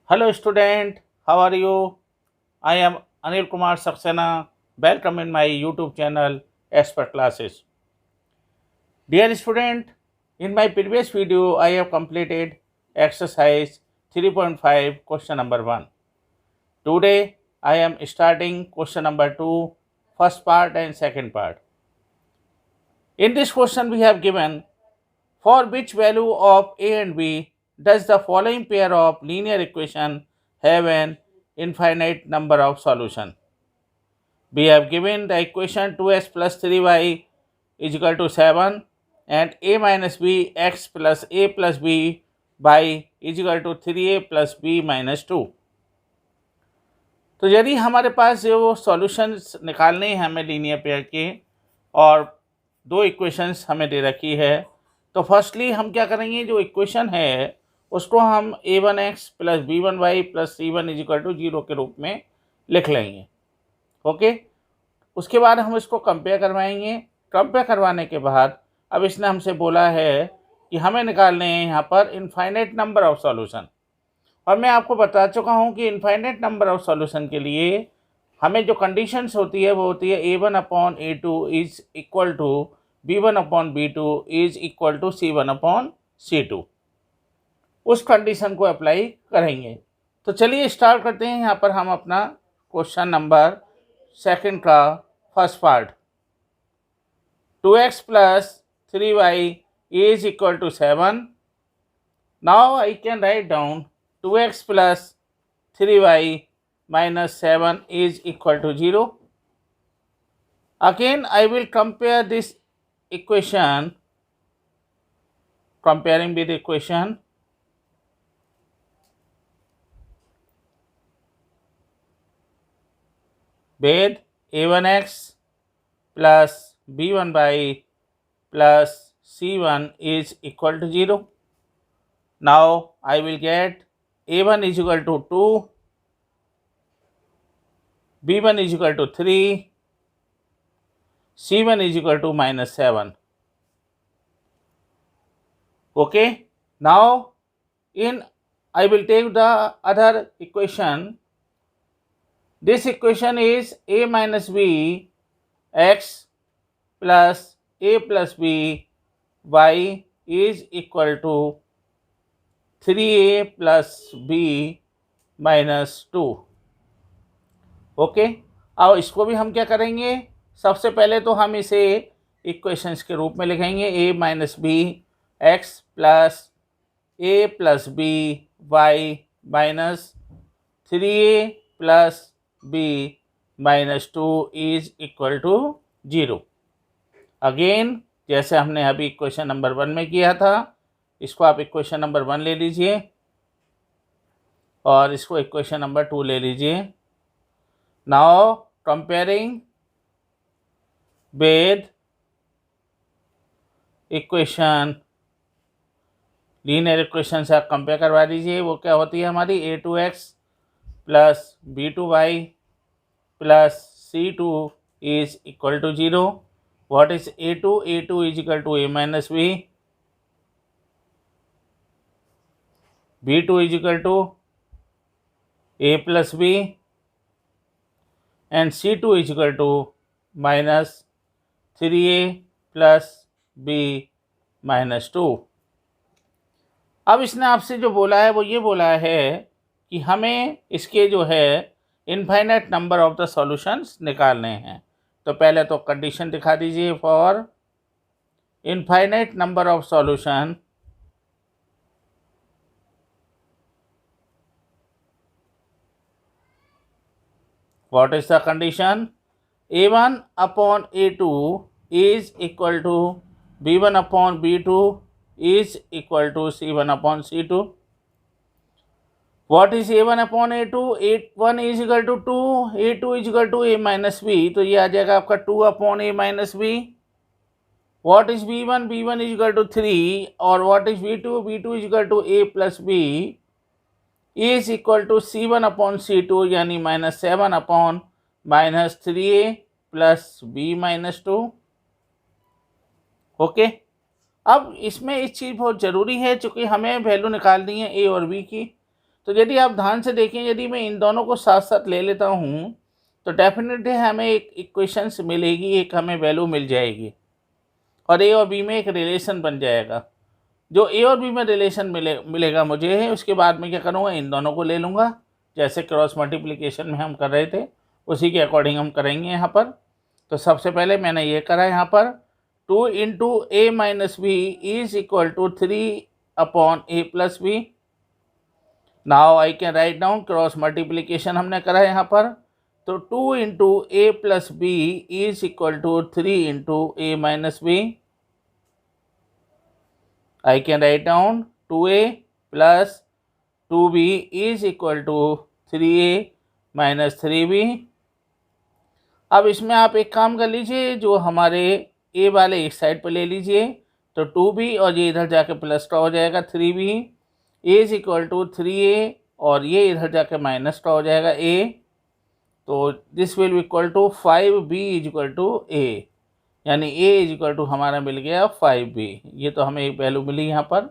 Hello student, how are you? I am Anil Kumar Saxena. Welcome in my YouTube channel Expert Classes. Dear student, in my previous video I have completed exercise 3.5 question number 1. Today I am starting question number 2, first part and second part. In this question we have given for which value of a and b does the following pair of linear equation have an infinite number of solution. We have given the equation 2x plus 3y is equal to 7 and a minus b x plus a plus b y is equal to 3a plus b minus 2. तो यदि हमारे पास जो solutions निकालने हैं हमें linear pair के और दो इक्वेशंस हमें दे रखी है, तो फर्स्टली हम क्या करेंगे, जो इक्वेशन है उसको हम a1x plus b1y plus c1 is equal to 0 के रूप में लिख लेंगे. ओके, उसके बाद हम इसको कंपेयर करवाएंगे. कंपेयर करवाने के बाद अब इसने हमसे बोला है कि हमें निकालने हैं यहाँ पर इनफाइनाइट नंबर ऑफ सॉल्यूशन, और मैं आपको बता चुका हूँ कि इनफाइनाइट नंबर ऑफ सॉल्यूशन के लिए हमें जो कंडीशंस होती है वो होती है a1/a2 is equal to b1/b2 is equal to c1/c2. उस कंडीशन को अप्लाई करेंगे. तो चलिए स्टार्ट करते हैं. यहाँ पर हम अपना क्वेश्चन नंबर सेकंड का first part 2x plus 3y is equal to 7. Now I can write down 2x plus 3y minus 7 is equal to 0. Again I will compare this equation, comparing with equation with a1x plus b1y plus c1 is equal to 0. Now I will get a1 is equal to 2, b1 is equal to 3, c1 is equal to minus 7. Okay, now I will take the other equation. This equation is a minus b x plus a plus b y is equal to 3a plus b minus 2. Okay, अब इसको भी हम क्या करेंगे, सबसे पहले तो हम इसे इक्वेशंस के रूप में लिखेंगे. a minus b x plus a plus b y minus 3a plus b minus 2 is equal to 0. Again जैसे हमने अभी इक्वेशन नंबर 1 में किया था, इसको आप इक्वेशन नंबर 1 ले लीजिए और इसको इक्वेशन नंबर 2 ले लीजिए. Now comparing with equation, linear equation से आप कंपेयर करवा दीजिए. वो क्या होती है हमारी a2x plus b2y plus c2 is equal to 0. What is a2? a2 is equal to a minus b, b2 is equal to a plus b, and c2 is equal to minus 3a plus b minus 2. अब इसने आपसे जो बोला है वो ये बोला है कि हमें इसके जो है infinite number of the solutions निकालने हैं. तो पहले तो कंडीशन दिखा दीजिए. For infinite number of solution what is the condition, a1/a2 is equal to b1/b2 is equal to c1/c2. What is a1/a2? a1 is equal to 2, a2 is equal to a minus b, तो ये आ जाएगा आपका 2/a minus b. What is b1? b1 is equal to 3, और what is b2? b2 is equal to a plus b is equal to c1/c2, यानी minus 7 minus 3a plus b minus 2. Okay, अब इसमें एक चीज़ बहुत ज़रूरी है, चूँकि हमें वैल्यू निकालनी है ए और बी की. तो यदि आप ध्यान से देखें, यदि मैं इन दोनों को साथ साथ ले लेता हूँ तो डेफिनेटली हमें एक इक्वेशंस मिलेगी, एक हमें वैल्यू मिल जाएगी और ए और बी में एक रिलेशन बन जाएगा। जो ए और बी में रिलेशन मिलेगा मुझे, उसके बाद में क्या करूँगा, इन दोनों को ले लूँगा, जैसे क्रॉस मल्टीप्लिकेशन में हम कर रहे थे उसी के अकॉर्डिंग हम करेंगे यहाँ पर। तो सबसे पहले मैंने ये करा यहाँ पर 2 into a minus b is equal to 3 upon a plus b. Now I can write down, cross multiplication हमने करा है यहाँ पर, तो 2 into a plus b is equal to 3 into a minus b. I can write down 2a plus 2b is equal to 3a minus 3b। अब इसमें आप एक काम कर लीजिए, जो हमारे a वाले एक साइड पर ले लीजिए, तो 2b और ये इधर जाके प्लस का हो जाएगा 3b is equal to 3a और ये इधर जाके माइनस का हो जाएगा a। तो this will equal to 5b is equal to a, यानी a इज इक्वल टू हमारा मिल गया 5b। ये तो हमें एक वैल्यू मिली यहाँ पर।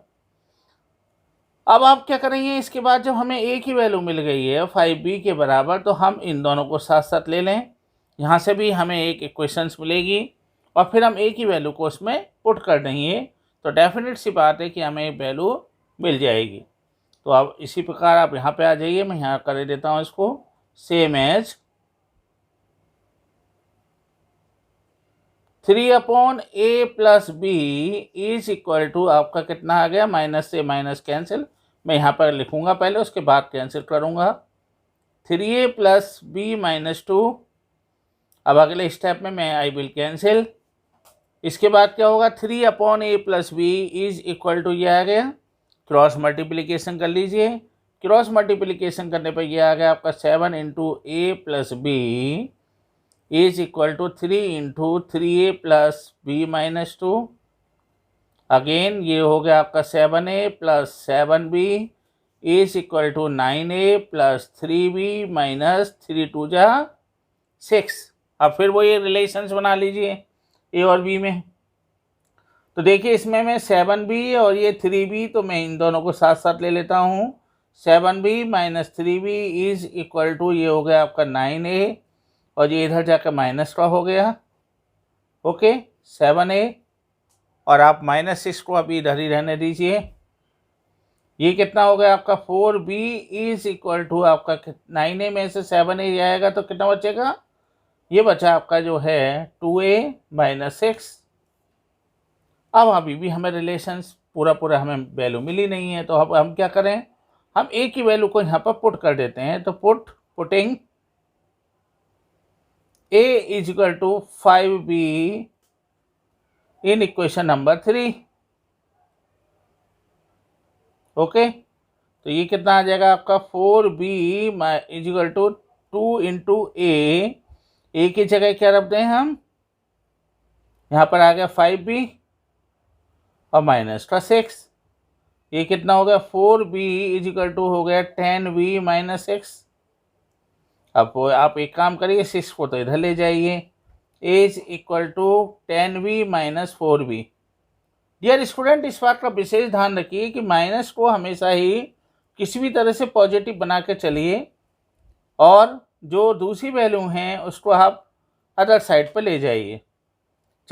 अब आप क्या करेंगे, इसके बाद जब हमें a की वैल्यू मिल गई है 5b के बराबर, तो हम इन दोनों को साथ साथ ले लें, यहाँ से भी हमें एक इक्वेशंस मिलेगी और फिर हम a की वैल्यू को उसमें पुट कर देंगे, तो डेफिनेट सी बात है कि हमें एक वैल्यू मिल जाएगी। तो अब इसी प्रकार आप यहाँ पे आ जाइए, मैं यहाँ कर देता हूँ इसको same as 3 upon a plus b is equal to आपका कितना आ गया, माइनस से माइनस कैंसिल, मैं यहाँ पर लिखूँगा पहले, उसके बाद कैंसिल करूँगा, 3a प्लस बी माइनस 2। अब अगले स्टेप में मैं आई विल कैंसिल, इसके बाद क्या होगा, 3 upon a plus b is equal to ये आ गया, क्रॉस मल्टीप्लिकेशन कर लीजिए, क्रॉस मल्टीप्लिकेशन करने पर यह आ गया आपका 7 into a plus b is equal to 3 into 3a plus b minus 2। Again ये हो गया आपका 7a plus 7b is equal to 9a plus 3b minus 3 2 जा 6। अब फिर वो ये रिलेशंस बना लीजिए a और b में। तो देखिए इसमें मैं 7b और ये 3b, तो मैं इन दोनों को साथ साथ ले लेता हूँ, 7b minus 3b is equal to ये हो गया आपका 9a और ये इधर जाकर माइनस का हो गया, ओके 7a, और आप माइनस 6 को अभी इधर ही रहने दीजिए। ये कितना हो गया आपका 4b इज इक्वल टू आपका 9a में से 7a जाएगा तो कितना बचेगा, ये बचा आपका जो है 2a माइनस 6। अब अभी भी हमें रिलेशंस पूरा हमें वैल्यू मिली नहीं है, तो अब हम क्या करें, हम a की वैल्यू को यहाँ पर पुट कर देते हैं। तो putting a is equal to 5b in equation number 3, okay. तो ये कितना आ जाएगा आपका 4b is equal to 2 into a की जगह क्या रख दें हम, यहाँ पर आ गया 5b और माइनस का 6, ये कितना हो गया 4b इज इक्वल टू हो गया 10b माइनस 6। अब आप एक काम करिए, 6 को तो इधर ले जाइए, is equal to 10b minus 4b। Dear student, इस बात का विशेष ध्यान रखिए कि माइनस को हमेशा ही किसी भी तरह से पॉजिटिव बना के चलिए और जो दूसरी वैल्यू हैं उसको आप अदर साइड पर ले जाइए,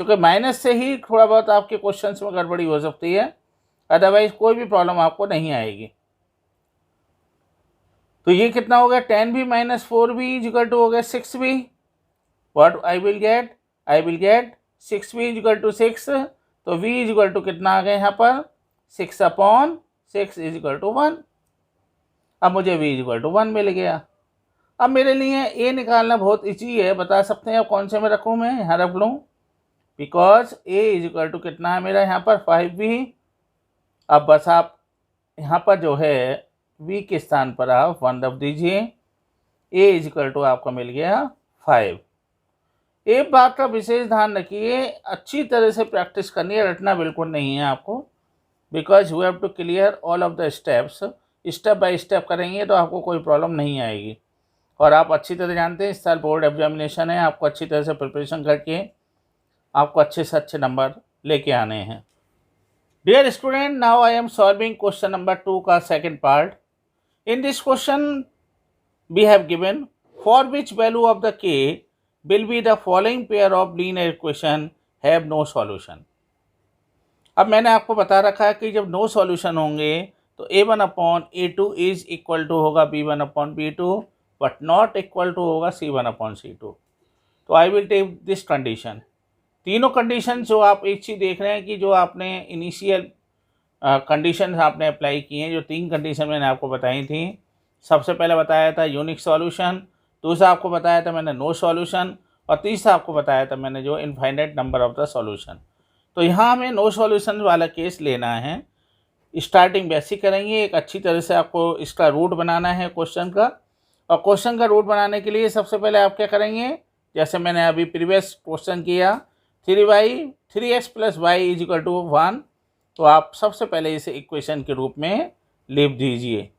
क्योंकि माइनस से ही थोड़ा बहुत आपके क्वेश्चंस में गड़बड़ी हो सकती है, अदरवाइज कोई भी प्रॉब्लम आपको नहीं आएगी। तो ये कितना हो गया 10b minus 4b is equal to हो गया 6b। What I will get 6b is equal to 6, तो v इज इक्वल टू कितना आ गया यहाँ पर 6 अपॉन 6 इज इक्वल टू 1। अब मुझे v इज इक्वल टू 1 मिल गया। अब मेरे लिए a निकालना बहुत ईजी है, बता सकते हैं अब कौन से में रखूँ, मैं यहाँ रख लूँ, because a is equal to कितना है मेरा यहाँ पर 5b। अब बस आप यहाँ पर जो है v के स्थान पर आप 1 रख दीजिए, a इज इक्वल टू आपका मिल गया 5। एक बात का विशेष ध्यान रखिए, अच्छी तरह से प्रैक्टिस करनी है, रटना बिल्कुल नहीं है आपको, because you have to clear all of the steps. Step by step करेंगे तो आपको कोई प्रॉब्लम नहीं आएगी। और आप अच्छी तरह जानते हैं इस साल बोर्ड एग्जामिनेशन है, आपको अच्छी तरह से प्रिपरेशन करके आपको अच्छे से अच्छे नंबर लेके आने हैं। Dear student, now I am solving question number 2 का second part. In this question, we have given for which value of the k will be the following pair of linear equation have no solution. अब मैंने आपको बता रखा है कि जब no solution होंगे तो a1 upon a2 is equal to होगा b1 upon b2 but not equal to होगा c1 अपॉन c2. तो I will take this condition. तीनों कंडीशन जो आप एक चीज़ देख रहे हैं कि जो आपने इनिशियल कंडीशन आपने अप्लाई किए हैं, जो तीन कंडीशन मैंने आपको बताई थी. सबसे पहले बताया था यूनिक सॉल्यूशन, दूसरा आपको बताया था मैंने नो सॉल्यूशन, और तीसरा आपको बताया था मैंने जो infinite number of the solution. तो यहाँ हमें नो सॉल्यूशन वाला केस लेना है. स्टार्टिंग बेसिक करेंगे, एक अच्छी तरह से आपको इसका रूट बनाना है क्वेश्चन का. और क्वेश्चन का रूट बनाने के लिए सबसे पहले आप क्या करेंगे, जैसे मैंने अभी प्रीवियस क्वेश्चन किया 3x plus y is equal to 1, तो आप सबसे पहले इसे इक्वेशन के रूप में लिख दीजिए.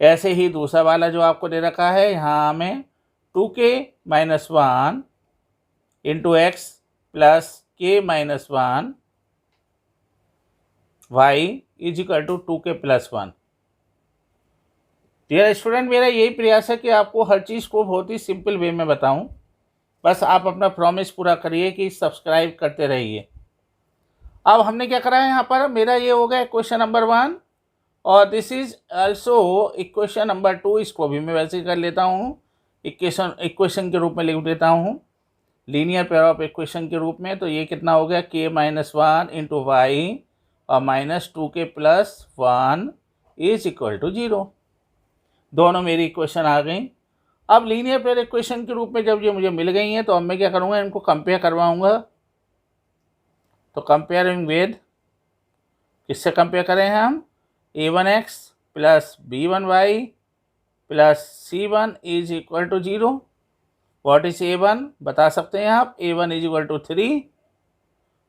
ऐसे ही दूसरा वाला जो आपको दे रखा है, यहाँ हमें 2k minus 1 into x plus k minus 1 y is equal to 2k plus 1. Dear student, मेरा यही प्रयास है कि आपको हर चीज़ को बहुत ही सिंपल वे में बताऊं. बस आप अपना प्रॉमिस पूरा करिए कि सब्सक्राइब करते रहिए. अब हमने क्या करा है यहाँ पर, मेरा ये हो गया क्वेश्चन नंबर 1 और this is also equation number 2. इसको भी मैं वैसे ही कर लेता हूँ, इक्वेशन के रूप में लिख देता हूँ, लीनियर पेयर ऑफ इक्वेशन के रूप में. तो ये कितना हो गया, k माइनस 1 इंटू वाई और minus 2k plus 1 is equal to 0. दोनों मेरी इक्वेशन आ गई. अब लीनियर पेयर इक्वेशन के रूप में जब ये मुझे मिल गई हैं तो अब मैं क्या करूँगा, इनको कंपेयर करवाऊँगा. तो कंपेयरिंग विद, किससे कंपेयर करें हम, a1x plus b1y plus c1 is equal to 0. What is a1 बता सकते हैं आप, a1 is equal to 3,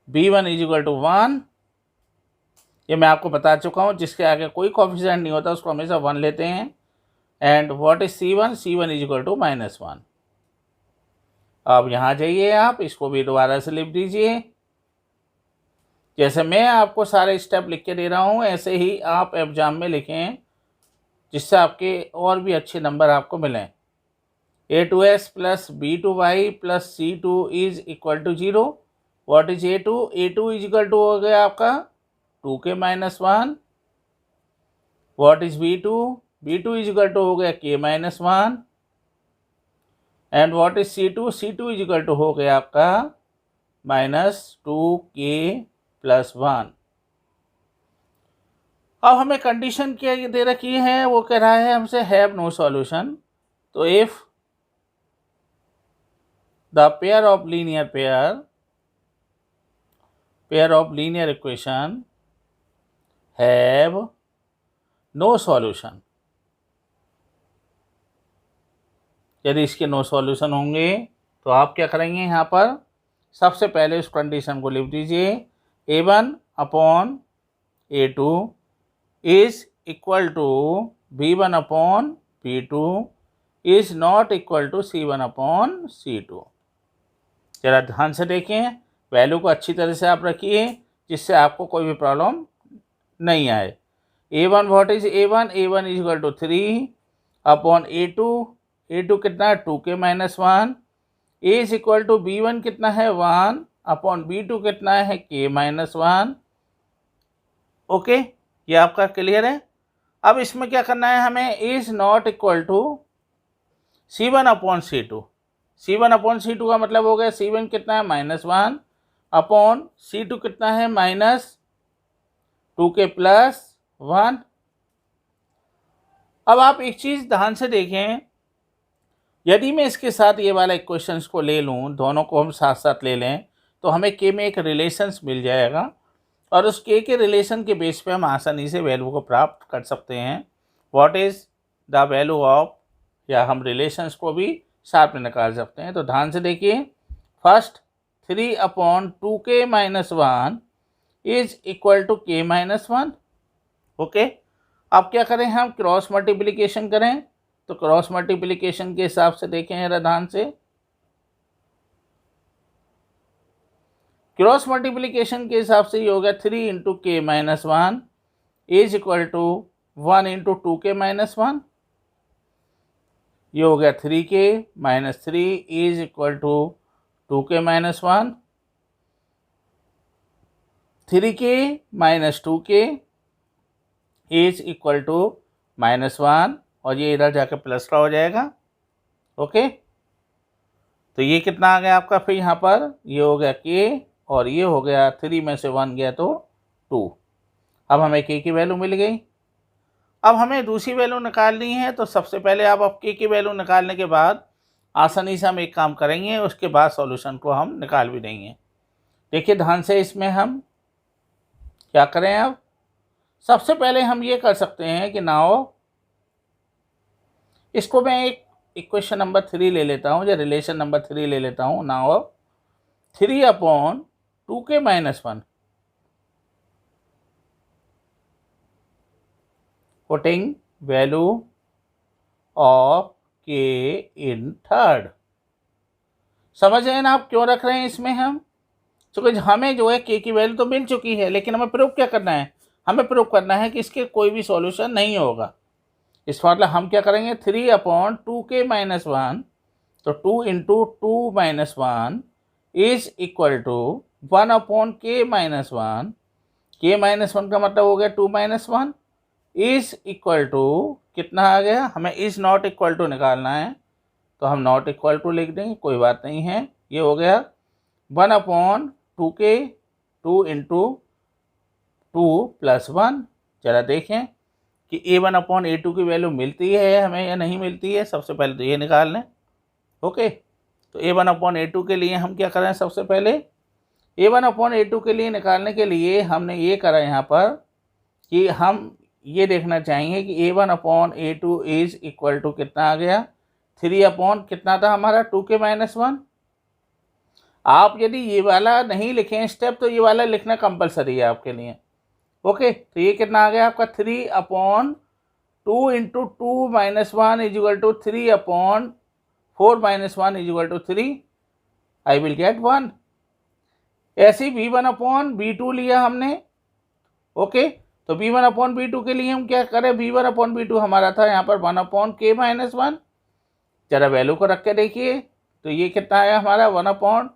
b1 is equal to 1. ये मैं आपको बता चुका हूँ, जिसके आगे कोई कोएफिशिएंट नहीं होता उसको हमेशा 1 लेते हैं. And what is c1, c1 is equal to minus 1. अब यहाँ जाइए, आप इसको भी दोबारा से लिख दीजिए. जैसे मैं आपको सारे स्टेप लिख के दे रहा हूँ ऐसे ही आप एग्जाम में लिखें, जिससे आपके और भी अच्छे नंबर आपको मिलें. a2x plus b2y plus c2 is equal to 0. What is a2, a2 is equal to हो गया आपका 2k minus 1. What is b2, b2 is equal to हो गया k minus 1. And what is c2, c2 is equal to हो गया आपका minus 2k plus 1. अब हमें कंडीशन क्या दे रखी है, वो कह रहा है हमसे हैव नो सॉल्यूशन. तो if the pair of linear equation have no solution, यदि इसके नो सॉल्यूशन होंगे तो आप क्या करेंगे, यहाँ पर सबसे पहले उस कंडीशन को लिख दीजिए. a1 upon a2 is equal to b1 upon b2 is not equal to c1 upon c2. जरा ध्यान से देखें, वैल्यू को अच्छी तरह से आप रखिए जिससे आपको कोई भी प्रॉब्लम नहीं आए. a1 what is a1, a1 is equal to 3 upon a2 कितना है 2k minus 1 is equal to b1 कितना है 1 अपॉन b2 कितना है k माइनस 1. ओके, ये आपका क्लियर है. अब इसमें क्या करना है हमें, is not equal to c1 upon c2. c1 upon c2 का मतलब हो गया c1 कितना है माइनस 1 अपॉन c2 कितना है माइनस 2k प्लस 1. अब आप एक चीज़ ध्यान से देखें, यदि मैं इसके साथ ये वाला इक्वेशंस को ले लूँ, दोनों को हम साथ साथ ले लें, तो हमें के में एक रिलेशंस मिल जाएगा और उस के रिलेशन के बेस पे हम आसानी से वैल्यू को प्राप्त कर सकते हैं. What is the value of, या हम रिलेशंस को भी साथ में निकाल सकते हैं. तो ध्यान से देखिए, first 3 upon 2k minus 1 is equal to k minus 1. Okay, अब क्या करें, हम क्रॉस मल्टीप्लिकेशन करें. तो क्रॉस मल्टीप्लिकेशन के हिसाब से देखें जरा ध्यान से, क्रॉस मल्टीप्लिकेशन के हिसाब से ये हो गया 3 into k minus 1 is equal to 1 into 2k minus 1, ये हो गया 3k minus 3 is equal to 2k minus 1, 3k minus 2k is equal to -1, और ये इधर जाकर प्लस का हो जाएगा। ओके, तो ये कितना आ गया आपका फिर यहाँ पर, ये हो गया k और ये हो गया 3 में से 1 गया तो 2। अब हमें k की वैल्यू मिल गई। अब हमें दूसरी वैल्यू निकालनी है, तो सबसे पहले आप अब k की वैल्यू निकालने के बाद आसानी से हम एक काम करेंगे, उसके बाद सॉल्यूशन को हम निकाल भी देंगे। देखिए ध्यान से, इसमें हम क्या करें। अब सबसे पहले हम ये कर सकते हैं कि नाउ इसको मैं एक इक्वेशन नंबर 3 ले लेता हूँ, या रिलेशन नंबर 3 ले लेता हूँ। Now 3 upon 2k minus 1, putting value of k in third. समझ रहे हैं ना आप क्यों रख रहे हैं इसमें हम? क्योंकि हमें जो है k की वैल्यू तो मिल चुकी है, लेकिन हमें प्रूव क्या करना है? हमें प्रूव करना है कि इसके कोई भी सॉल्यूशन नहीं होगा। इस मतलब हम क्या करेंगे, 3 अपॉन 2k माइनस 1, तो 2 into 2 minus 1 is equal to 1 upon k minus 1। k minus 1 का मतलब हो गया 2 माइनस 1 इज इक्वल टू कितना आ गया? हमें इज नॉट इक्वल टू निकालना है, तो हम नॉट इक्वल टू लिख देंगे, कोई बात नहीं है। ये हो गया 1 अपॉन 2k, 2 इंटू 2 प्लस 1। जरा देखें कि a1 अपॉन a2 की वैल्यू मिलती है हमें या नहीं मिलती है। सबसे पहले तो ये निकाल लें। ओके, तो a1 अपॉन a2 के लिए हम क्या करें? सबसे पहले a1 अपॉन a2 के लिए निकालने के लिए हमने ये करा यहाँ पर कि हम ये देखना चाहेंगे कि a1 upon a2 is equal to कितना आ गया? 3 अपॉन कितना था हमारा? 2k minus 1। आप यदि ये वाला नहीं लिखें स्टेप, तो ये वाला लिखना कंपलसरी है आपके लिए। ओके, तो ये कितना आ गया आपका? 3 upon 2 into 2 minus 1 is equal to 3 upon 4 minus 1 is equal to 3। I will get 1। ऐसे ही b1 अपॉन b2 लिया हमने। ओके, तो b1 अपॉन b2 के लिए हम क्या करें? b1 अपॉन b2 हमारा था यहाँ पर 1 अपॉन k माइनस 1। जरा वैल्यू को रख के देखिए, तो ये कितना आया हमारा? 1 upon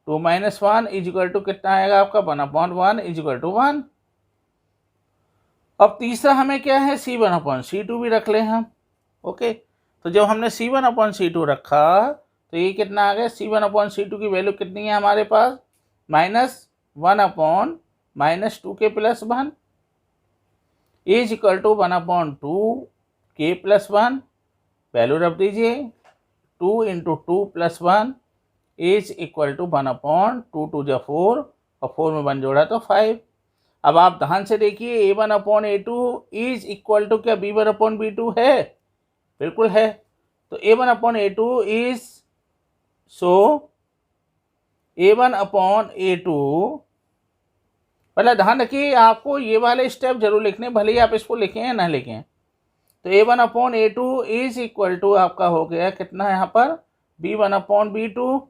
2 minus 1 is equal to कितना आएगा आपका? 1 अपॉन 1 इज इक्वल टू 1। अब तीसरा हमें क्या है? c1 अपॉन c2 भी रख लें हम। ओके, तो जब हमने c1 अपॉन c2 रखा, तो ये कितना आ गया? c1 अपॉन c2 की वैल्यू कितनी है हमारे पास? -1 upon -2k plus 1 is equal to 1 upon 2k plus 1। Value रख दीजिए, 2 into 2 plus 1 is equal to 1 upon 2 2 जा 4, और 4 में 1 जोड़ा तो 5। अब आप ध्यान से देखिए, a1 upon a2 is equal to क्या b1 अपॉन b2 है? बिल्कुल है। तो a1 upon a2 is a1 upon a2। पहले ध्यान रखिए, आपको ये वाले स्टेप जरूर लिखने, भले ही आप इसको लिखें या ना लिखें। तो a1 upon a2 is equal to आपका हो गया कितना है यहाँ पर? b1 upon b2,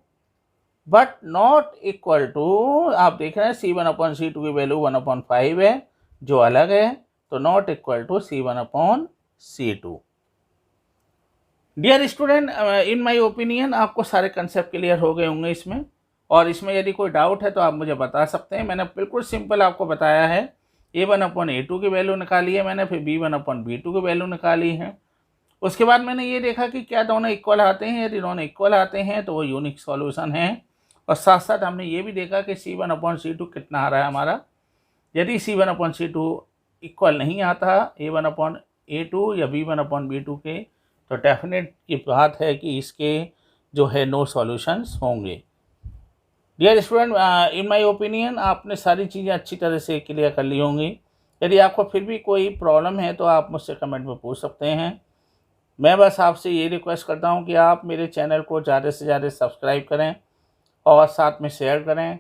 but not equal to, आप देख रहे हैं c1 अपॉन c2 की वैल्यू 1 अपॉन 5 है, जो अलग है, तो not equal to c1 upon c2। Dear student, in my opinion आपको सारे कंसेप्ट क्लियर हो गए होंगे इसमें, और इसमें यदि कोई डाउट है तो आप मुझे बता सकते हैं। मैंने बिल्कुल सिंपल आपको बताया है। a1 अपॉन a2 की वैल्यू निकाली है मैंने, फिर b1 अपॉन b2 की वैल्यू निकाली है। उसके बाद मैंने ये देखा कि क्या दोनों इक्वल आते हैं। यदि दोनों इक्वल आते हैं तो वो यूनिक सॉल्यूशन है। और साथ साथ हमने ये भी देखा कि c1 अपॉन c2 कितना आ रहा है हमारा। यदि c1 अपॉन c2 इक्वल नहीं आता a1 अपॉन a2 या b1 अपॉन b2 के, तो डेफिनेट की बात है कि इसके जो है नो सॉल्यूशंस होंगे। Dear student, in my opinion आपने सारी चीज़ें अच्छी तरह से क्लियर कर ली होंगी। यदि आपको फिर भी कोई प्रॉब्लम है तो आप मुझसे कमेंट में पूछ सकते हैं। मैं बस आपसे ये रिक्वेस्ट करता हूँ कि आप मेरे चैनल को ज़्यादा से ज़्यादा सब्सक्राइब करें और साथ में शेयर करें,